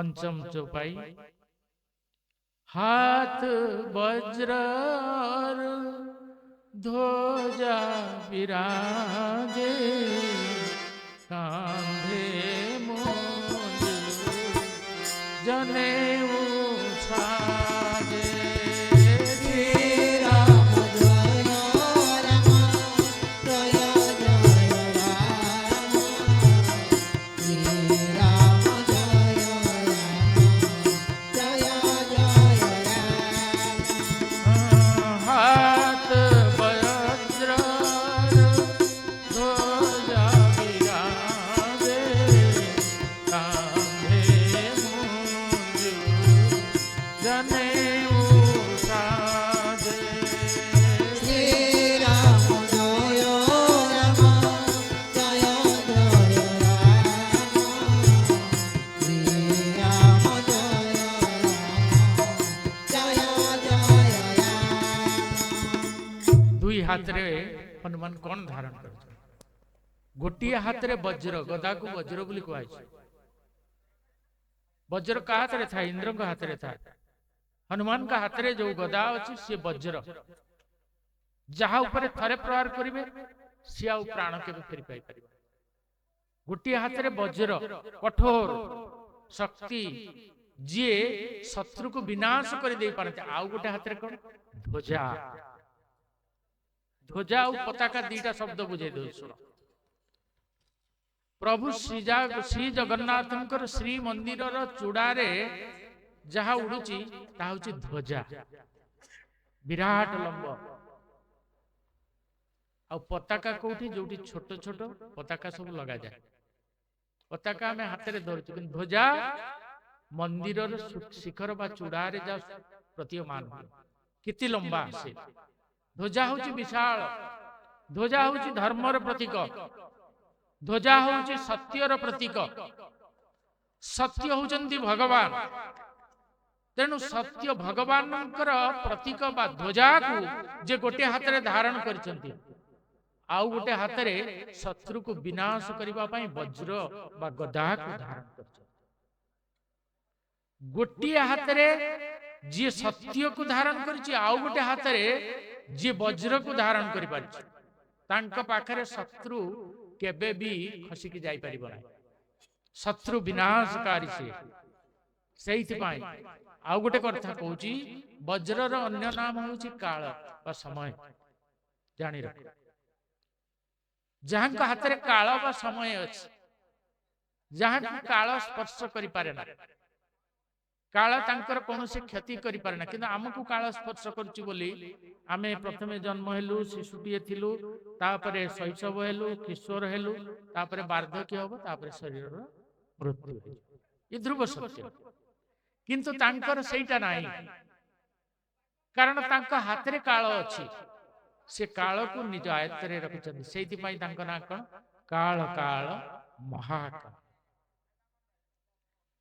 पंचम चौपाई। हाथ वज्र ध्वजा विराजे, कांधे मूंज जनेऊ साजे। हाथ रे हनुमान कौन धारण कर? गोटे हाथ रे वज्र, गदा को वज्र बोली कहै छै। वज्र का हाथ रे था? इंद्र का हाथ रे था। हनुमान का हाथ रे जो गदा अछि से वज्र, जहा ऊपर थरे प्रहार करिवे से आ प्राण के फेरी पाई परिबे। गोटे हाथ रे वज्र, कठोर शक्ति, जे शत्रु को विनाश कर दे पारते। आ गोटे हाथ रे कोन? ध्वजा। ध्वजा और पताका दीटा शब्द बुझे दो। सुनो, प्रभु श्री जगन्नाथ श्री मंदिर चूड़ारे जहा उड़ुची ता होची ध्वजा, विराट लंब। आ पताका कोठी जोटी छोट छोट पताका सब लगा जाए। पताका में हाथ रे धरछु, कि ध्वजा मंदिर शिखर बा चूड़ारे जा प्रतीयमान किति लंबा से। ध्वजा होची विशाल, ध्वजा होची धर्मर प्रतीक, ध्वजा होची सत्यर प्रतीक। सत्य होचंती भगवान, तेणु सत्य भगवान प्रतीक बा ध्वजा को जे गोटे हाथ रे धारण करचंती, आउ गोटे हाथ रे शत्रु को विनाश करिबा पई वज्र बा गदा को धारण करचंती। गोटे हाथ रे जे सत्य को धारण करची, आउ गोटे हाथ रे जे वज्र को धारण करि पारछि, तांका पाखरे शत्रु केबे भी खसी की जाई परिबो नै। शत्रु विनाशकारी से। सेहिति पाई आउ गोटे कथा कहूची, वज्रर अन्य नाम होची काल बा समय। जानि रख, जहां हाथ रे काल बा समय अछि, जहां काल स्पर्श करि पारे ना, काल तांकर कौनसी क्षति करि पारे ना, किंतु हमकु काल स्पर्श करछि बोली आमे प्रथमे जन्म हेलु, शिशुटिए थिलु, तापरे शैशव हेलु, किशोर हेलु, तापरे वार्धक्य हबो, तापरे शरीरर मृत्यु हे। ये ध्रुव सत्य। किंतु तांकर सेटा नाही, कारण तांका हाथ रे काल अछि। से काल को निज आयत्त रे रखिछन्ति। सेति पई तांका ना कोन? काल काल महाकाल।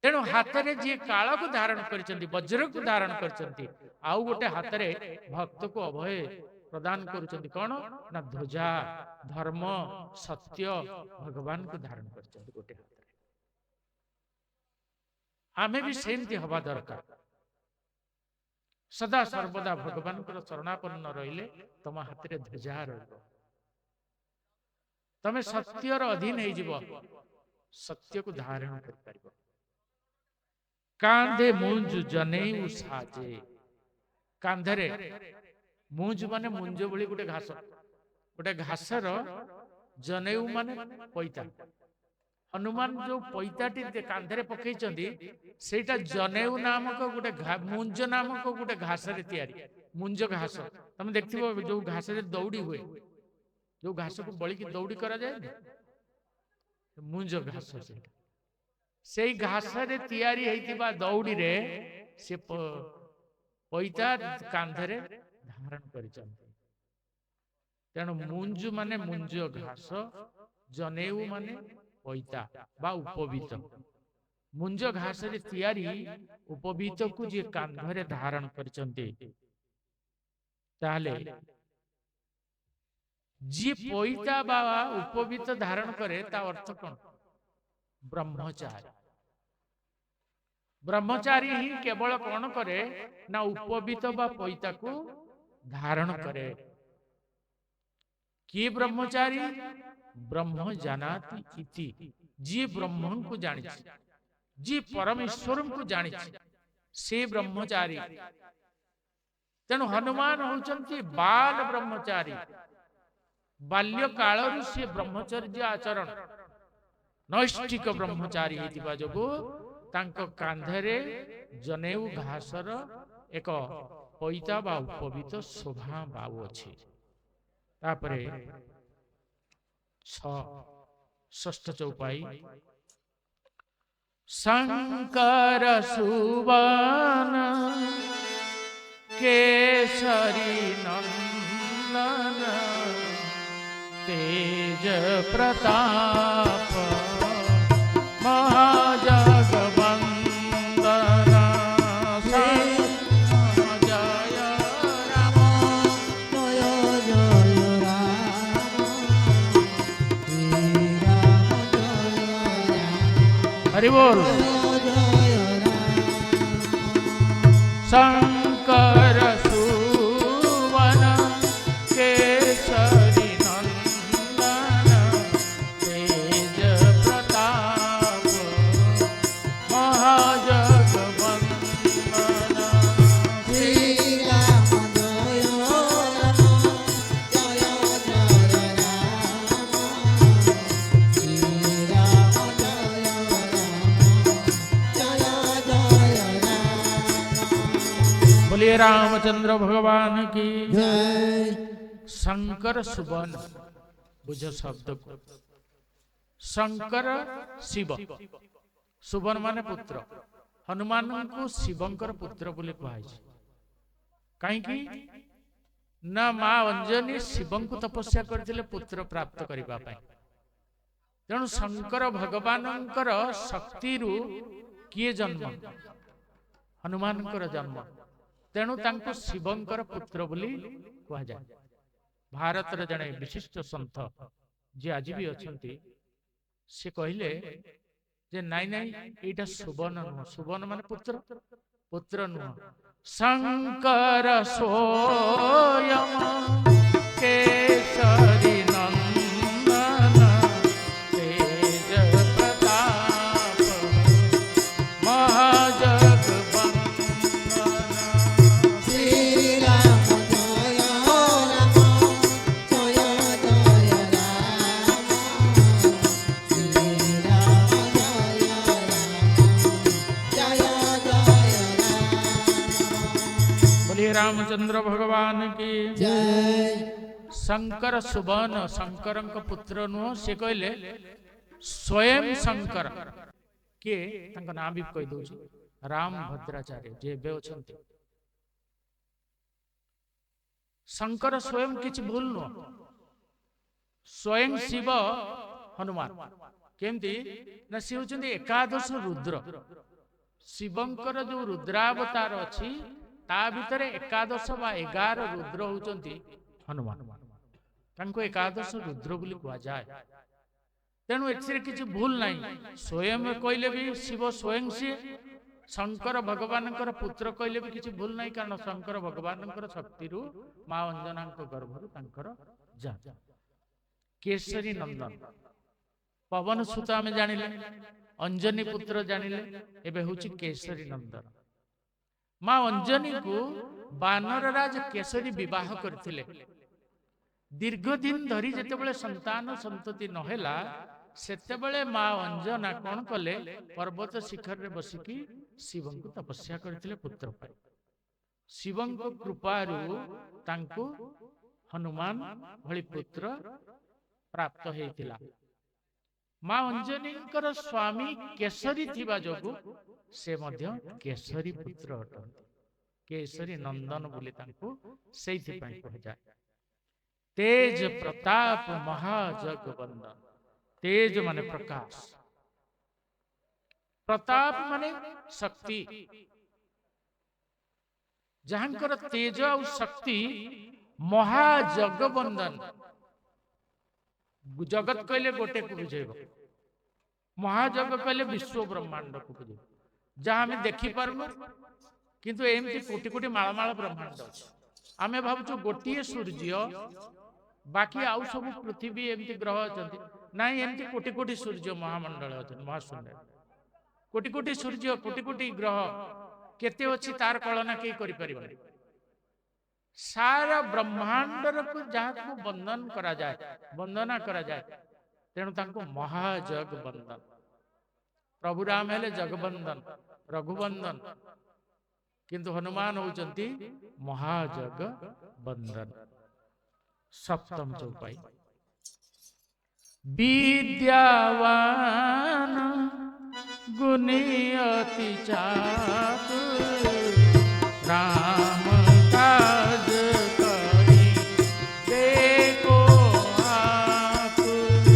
तेणु हाथ रे जे काल को धारण करचंती, वज्र को धारण करचंती, आउ गोटे हाथ रे भक्त को अभय प्रदान करूचंती। कोन ना? ध्वजा, धर्म, सत्य, भगवान को धारण करचंती गोटे हाथ रे। आमे भी सेमती हवा दरकार। सदा सर्वदा भगवान को शरणापन्न रहिले तम हाथ रे ध्वजा रहबो। तमे सत्यर अधीन हे जीवो, सत्य को धारण कर परिबो। कांधे मुंज जनेऊ साजे। कांधरे मुंज माने मुंज बोली गोटे घास, गोटे घासर जनेऊ माने पैता। हनुमान जो पैताटी कांधरे पकईचंदी सेटा जनेऊ नामक गोटे मुंज नामक गोटे घास रे तैयारी। मुंज घास तुम देखथिबो जो घास रे दौड़ी हुए, जो घास को बळी की दौड़ी करा जाए, मुंज घास सेटा। सेई घास रे तैयारी हेतिबा दौड़ी रे से पैता कांधरे धारण करिचंती। तेणु मुंज माने मुंज घास, जनेऊ माने पैता बा उपवीत। मुंज घास रे तैयारी उपवीत को जे कांधरे धारण करिचंती, ताले जे पैता बा उपवीत धारण करे ता अर्थ कोन? ब्रह्मचारी। ब्रह्मचारी ही केवल कौन करे ना उपवीत बा पैता को धारण करे। किए ब्रह्मचारी? ब्रह्म जानाति इति, जी ब्रह्म को जानी, जी परमेश्वर को जानी, से ब्रह्मचारी। तेणु हनुमान होचंती बाल ब्रह्मचारी। बाल्य कालरू से ब्रह्मचर्य आचरण नैष्ठिक ब्रह्मचारी हेतिबा जोगु तांको कांधरे जनेऊ घासर एक पैता बा उपवीत शोभा बाऊ अछि। तापरे षष्ठ चौपाई शंकर सुवन केसरी नंदन तेज प्रताप महाजगवंदना जय राम जय जय राम श्री राम जय राम हरि बोल। जय राम शंकर सुवन केसरी नंदन तेज प्रताप महाजगवंदना श्री राम जय राम जय जय राम श्री राम जय राम जय जय राम बोलिए रामचंद्र भगवान की। जय। शंकर सुवन, बुझ शब्द को। शंकर शिव, सुवन माने पुत्र। हनुमान को शिवंकर पुत्र बोले कहाई। कहीं ना मां अंजनी शिवं को तपस्या करथिले पुत्र प्राप्त करिबा पई। तेणु शंकर भगवानंकर शक्ति रु किए जन्म? हनुमानंकर जन्म। तेणु तांको शिवंकर पुत्र बोली कहा जाए। भारत रे जने विशिष्ट संत जे आज भी अछंती से कहिले जे नाई नाई एटा सुवन नुह। सुवन माने पुत्र, पुत्र नुह। शंकर सोयम केसरी नंदन तेज प्रताप महाजगवंदना श्री राम जय राम जय जय राम श्री राम जय राम जय जय राम बोलिए रामचंद्र भगवान की। जय। शंकर सुवन, शंकर पुत्र नुह। से कहले स्वयं शंकर के नाम भी कही दौर राम भद्राचार्य जे बे अछंती। शंकर स्वयं किछि भूल नुह। स्वयं शिव हनुमान केमती ना सी होचंती एकादश रुद्र। शिवंकर जो रुद्रावतार अछि ता भितरे एकादश बा 11 रुद्र होचंती हनुमान। तांको एकादश रुद्र बोली कहा जाए। तेणु एथिरे किछि भूल नाही। स्वयं कहले भी शिव स्वयं सी शंकर भगवानंकर पुत्र कहले भी किछि भूल नाही। कारण शंकर भगवानंकर शक्ति रु मां अंजनांक गर्भरु तांकर जा। केसरी नंदन पवन सुत आमे जानिले, अंजनी पुत्र जानिले, एबे होछि केसरी नंदन। मां अंजनी को बानर राज केसरी विवाह करथिले। दीर्घ दिन धरी जेतेबेले संतान संतति नहेला सेतेबेले मां अंजना कोन कले पर्वत शिखर रे बसिकी शिवं को तपस्या करथिले पुत्र पाई। शिवं को कृपारु तांको हनुमान भली पुत्र प्राप्त हेतिला। मां अंजनीकर स्वामी केसरी थिबा जोगु से मध्य केसरी पुत्र अटंती। केसरी नंदन बोली तांको सेइथि पई कह जाय। तेज प्रताप महाजगवंदन। तेज माने प्रकाश, प्रताप माने शक्ति। जहांकर तेज और शक्ति महाजगवंदन। जगत कहले गोटे को बुझेब, महाजग कहले विश्व ब्रह्मांड को बुझेब। ଯାହା ଆମେ ଦେଖିପାରୁନୁ, କିନ୍ତୁ ଏମିତି କୋଟି କୋଟି ମାଳମାଳ ବ୍ରହ୍ମାଣ୍ଡ ଅଛି। ଆମେ ଭାବୁଛୁ ଗୋଟିଏ ସୂର୍ଯ୍ୟ, ବାକି ଆଉ ସବୁ ପୃଥିବୀ ଏମିତି ଗ୍ରହ ଅଛନ୍ତି। ନାଇଁ, ଏମିତି କୋଟି କୋଟି ସୂର୍ଯ୍ୟ ମହାମଣ୍ଡଳ ଅଛନ୍ତି, ମହାଶୂନ୍ୟ କୋଟି କୋଟି ସୂର୍ଯ୍ୟ, କୋଟି କୋଟି ଗ୍ରହ କେତେ ଅଛି ତାର କଳନା କେହି କରିପାରିବନି। ସାରା ବ୍ରହ୍ମାଣ୍ଡରକୁ ଯାହାକୁ ବନ୍ଦନା କରାଯାଏ, ତେଣୁ ତାଙ୍କୁ ମହାଜଗ ବନ୍ଦନ। ପ୍ରଭୁ ରାମ ହେଲେ ଜଗବନ୍ଦନ, ରଘୁବନ୍ଦନ, କିନ୍ତୁ ହନୁମାନ ହଉଛନ୍ତି ମହାଜଗ ବନ୍ଦନ। ସପ୍ତମ ଚୌପାଇ। ବିଦ୍ୟାବାନ ଗୁଣୀ ଅତି ଚାତୁର, ରାମ କାଜ କରି ଦେଖୋ ଆତୁର।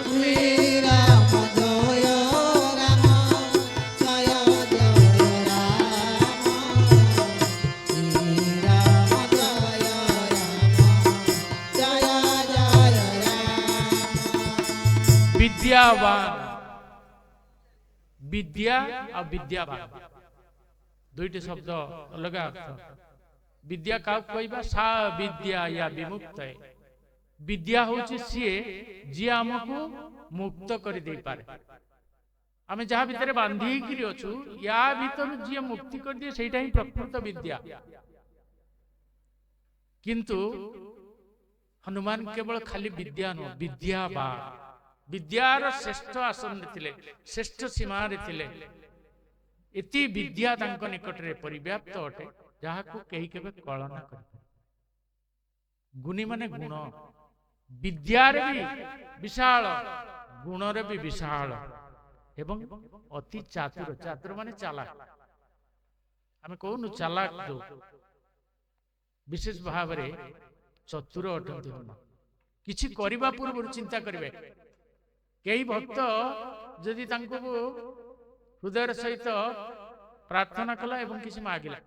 ଶ୍ରୀରାମ ଜୟ ରାମ, ଜୟ ଜୟ ରାମ। ଶ୍ରୀରାମ ଜୟ ରାମ, ଜୟ ଜୟ ରାମ। ବିଦ୍ୟାବାନ, ବିଦ୍ୟା ଆଉ ବିଦ୍ୟାବାନ ଦୁଇଟି ଶବ୍ଦ ଅଲଗା ଅର୍ଥ। ବିଦ୍ୟା କାହାକୁ କହିବା? ସା ବିଦ୍ୟା ୟା ବିମୁକ୍ତ। ବିଦ୍ୟା ହଉଛି ସିଏ ଯିଏ ଆମକୁ ମୁକ୍ତ କରିଦେଇପାରେ। ଆମେ ଯାହା ଭିତରେ ବାନ୍ଧି ହେଇକିରି ଅଛୁ, ୟା ଭିତରୁ ଯିଏ ମୁକ୍ତି କରିଦିଏ, ସେଇଟା ହିଁ ପ୍ରକୃତ ବିଦ୍ୟା। କିନ୍ତୁ ହନୁମାନ କେବଳ ଖାଲି ବିଦ୍ୟା ନୁହଁ, ବିଦ୍ୟାବାନ, ବିଦ୍ୟାର ଶ୍ରେଷ୍ଠ ଆସନରେ ଥିଲେ, ଶ୍ରେଷ୍ଠ ସୀମାରେ ଥିଲେ। ଏତି ବିଦ୍ୟା ତାଙ୍କ ନିକଟରେ ପରିବ୍ୟାପ୍ତ ଅଟେ, ଯାହାକୁ କେହି କେବେ କଳନା କରିପାରେ। ଗୁଣୀ ମାନେ ଗୁଣ, ବିଦ୍ୟାରେ ବି ବିଶାଳ, ଗୁଣରେ ବି ବିଶାଳ, ଏବଂ ଅତି ଚାତୁର। ଚାତୁର ମାନେ ଚାଲାକ। ଆମେ କହୁନୁ ଚାଲାକ, ଯୋଉ ବିଶେଷ ଭାବରେ ଚତୁର ଅଟନ୍ତି ହନୁମାନ। କିଛି କରିବା ପୂର୍ବରୁ ଚିନ୍ତା କରିବେ। କେହି ଭକ୍ତ ଯଦି ତାଙ୍କୁ ହୃଦୟର ସହିତ ପ୍ରାର୍ଥନା କଲା ଏବଂ କିଛି ମାଗିଲା,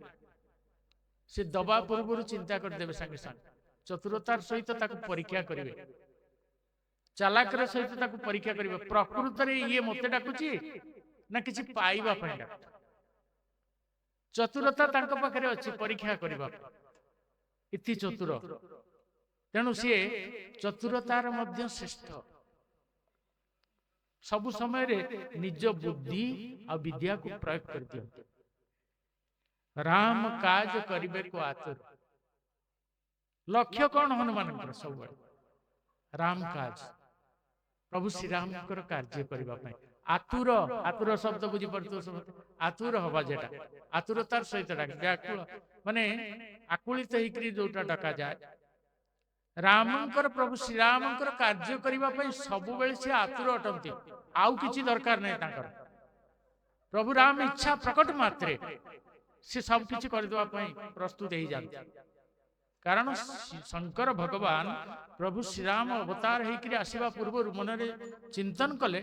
ସେ ଦବା ପୂର୍ବରୁ ଚିନ୍ତା କରିଦେବେ ସାଙ୍ଗେ ସାଙ୍ଗେ। ଚତୁରତାର ସହିତ ତାକୁ ପରୀକ୍ଷା କରିବେ, ଚାଲାକର ସହିତ ତାକୁ ପରୀକ୍ଷା କରିବେ। ପ୍ରକୃତରେ ଇଏ ମୋତେ ଡାକୁଛି ନା କିଛି ପାଇବା ପାଇଁ ଡାକୁଛି? ଚତୁରତା ତାଙ୍କ ପାଖରେ ଅଛି ପରୀକ୍ଷା କରିବା ପାଇଁ। ଇତି ଚତୁର। ତେଣୁ ସିଏ ଚତୁରତାର ମଧ୍ୟ ଶ୍ରେଷ୍ଠ। ସବୁ ସମୟରେ ନିଜ ବୁଦ୍ଧି ଆଉ ବିଦ୍ୟାକୁ ପ୍ରୟୋଗ କରିଦିଅନ୍ତି। ରାମ କାଜ କରିବାକୁ ଆତୁର। ଲକ୍ଷ୍ୟ କଣ ହନୁମାନଙ୍କର? ସବୁବେଳେ ରାମ କାଜ, ପ୍ରଭୁ ଶ୍ରୀରାମଙ୍କର କାର୍ଯ୍ୟ କରିବା ପାଇଁ ଆତୁର। ଆତୁର ଶବ୍ଦ ବୁଝିପାରୁଥିବ ସମସ୍ତେ। ଆତୁର ହବା, ଯେଟା ଆତୁରତାର ସହିତ ଡାକେ, ବ୍ୟାକୁଳ ମାନେ ଆକୁଳିତ ହେଇକରି ଯୋଉଟା ଡକାଯାଏ। ରାମଙ୍କର, ପ୍ରଭୁ ଶ୍ରୀରାମଙ୍କର କାର୍ଯ୍ୟ କରିବା ପାଇଁ ସବୁବେଳେ ସେ ଆତୁର ଅଟନ୍ତି। ଆଉ କିଛି ଦରକାର ନାହିଁ ତାଙ୍କର। ପ୍ରଭୁ ରାମ ଇଚ୍ଛା ପ୍ରକଟ ମାତ୍ରେ ସେ ସବୁ କିଛି କରିଦେବା ପାଇଁ ପ୍ରସ୍ତୁତ ହେଇଯାନ୍ତି। କାରଣ ଶଙ୍କର ଭଗବାନ ପ୍ରଭୁ ଶ୍ରୀରାମ ଅବତାର ହେଇକରି ଆସିବା ପୂର୍ବରୁ ମନରେ ଚିନ୍ତନ କଲେ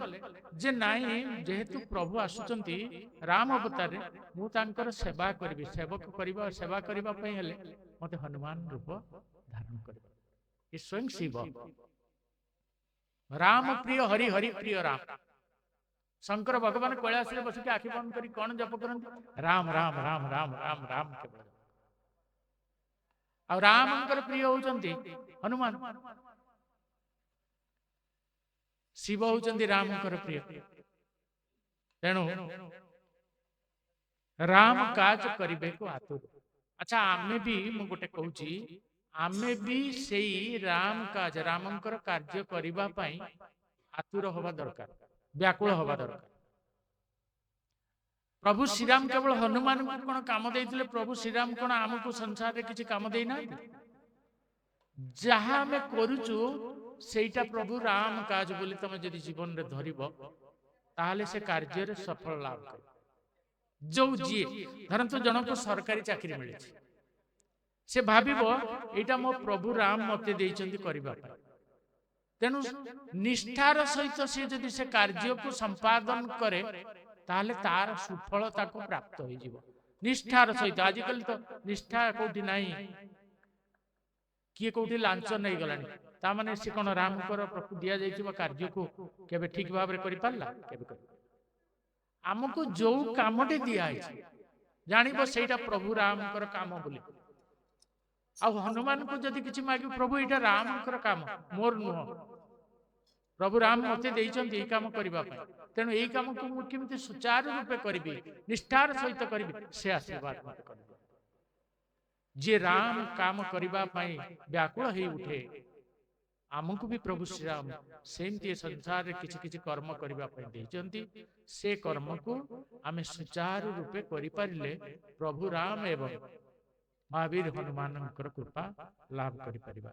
ଯେ ନାଇଁ, ଯେହେତୁ ପ୍ରଭୁ ଆସୁଛନ୍ତି ରାମ ଅବତାରରେ, ମୁଁ ତାଙ୍କର ସେବା କରିବି। ସେବା କରିବା ପାଇଁ ହେଲେ ମତେ ହନୁମାନ ରୂପ ଧାରଣ କରିବ। ଏ ସ୍ୱୟଂ ଶିବ। ରାମ ପ୍ରିୟ ହରି, ହରି ପ୍ରିୟ ରାମ। ଶଙ୍କର ଭଗବାନ କୈଳାସରେ ବସିକି ଆଖି ବନ୍ଦ କରି କଣ ଜପ କରନ୍ତି? ରାମ ରାମ ରାମ ରାମ ରାମ ରାମ କେବଳ। ଆଉ ରାମଙ୍କର ପ୍ରିୟ ହଉଛନ୍ତି ହନୁମାନ। ଶିବ ହଉଛନ୍ତି ରାମଙ୍କର ପ୍ରିୟ। ତେଣୁ ରାମ କାଜ କରିବାକୁ ଆତୁର। ଆଚ୍ଛା, ଆମେ ବି, ମୁଁ ଗୋଟେ କହୁଛି, ଆମେ ବି ସେଇ ରାମ କାଜ, ରାମଙ୍କର କାର୍ଯ୍ୟ କରିବା ପାଇଁ ଆତୁର ହବା ଦରକାର, ବ୍ୟାକୁଳ ହବା ଦରକାର। ପ୍ରଭୁ ଶ୍ରୀରାମ କେବଳ ହନୁମାନଙ୍କୁ କଣ କାମ ଦେଇଥିଲେ? ପ୍ରଭୁ ଶ୍ରୀରାମ କଣ ଆମକୁ ସଂସାରରେ କିଛି କାମ ଦେଇନାହାନ୍ତି? ଯାହା ଆମେ କରୁଛୁ ସେଇଟା ପ୍ରଭୁ ରାମ କାଜ ବୋଲି ତମେ ଯଦି ଜୀବନରେ ଧରିବ, ତାହେଲେ ସେ କାର୍ଯ୍ୟରେ ସଫଳ ଲାଭ କରିବ। ଯୋଉ ଯିଏ ଧରନ୍ତୁ ଜଣକୁ ସରକାରୀ ଚାକିରି ମିଳିଛି, ସେ ଭାବିବ ଏଇଟା ମୋ ପ୍ରଭୁ ରାମ ମତେ ଦେଇଛନ୍ତି କରିବା ପାଇଁ। ତେଣୁ ନିଷ୍ଠାର ସହିତ ସେ ଯଦି ସେ କାର୍ଯ୍ୟକୁ ସମ୍ପାଦନ କରେ, ତାହେଲେ ତାର ସୁଫଳ ତାକୁ ପ୍ରାପ୍ତ ହେଇଯିବ ନିଷ୍ଠାର ସହିତ। ଆଜିକାଲି ତ ନିଷ୍ଠା କୋଉଠି ନାହିଁ, କିଏ କୋଉଠି ଲାଞ୍ଚ ନେଇଗଲାଣି। ତା ମାନେ ସେ କଣ ରାମଙ୍କର ଦିଆଯାଇଥିବା କାର୍ଯ୍ୟକୁ କେବେ ଠିକ ଭାବରେ କରିପାରିଲା? କେବେ କରି। ଆମକୁ ଯୋଉ କାମଟେ ଦିଆହେଇଛି ଜାଣିବ ସେଇଟା ପ୍ରଭୁ ରାମଙ୍କର କାମ ବୋଲି। ଆଉ ହନୁମାନଙ୍କୁ ଯଦି କିଛି ମାଗିବ ପ୍ରଭୁ ଏଇଟା ରାମଙ୍କର କାମ ମୋର ନୁହଁ, ପ୍ରଭୁ ରାମ ମତେ ଦେଇଛନ୍ତି ଏଇ କାମ କରିବା ପାଇଁ, ତେଣୁ ଏଇ କାମକୁ ମୁଁ କେମିତି ସୁଚାରୁ ରୂପେ କରିବି, ନିଷ୍ଠାର ସହିତ କରିବି, ସେ ଆଶୀର୍ବାଦ ମତେ କରିବେ। ଯିଏ ରାମ କାମ କରିବା ପାଇଁ ବ୍ୟାକୁଳ ହେଇ ଉଠେ, ଆମକୁ ବି ପ୍ରଭୁ ଶ୍ରୀରାମ ସେମିତି ଏ ସଂସାରରେ କିଛି କିଛି କର୍ମ କରିବା ପାଇଁ ଦେଇଛନ୍ତି। ସେ କର୍ମକୁ ଆମେ ସୁଚାରୁ ରୂପେ କରିପାରିଲେ ପ୍ରଭୁ ରାମ ଏବଂ ମହାବୀର ହନୁମାନଙ୍କର କୃପା ଲାଭ କରିପାରିବା।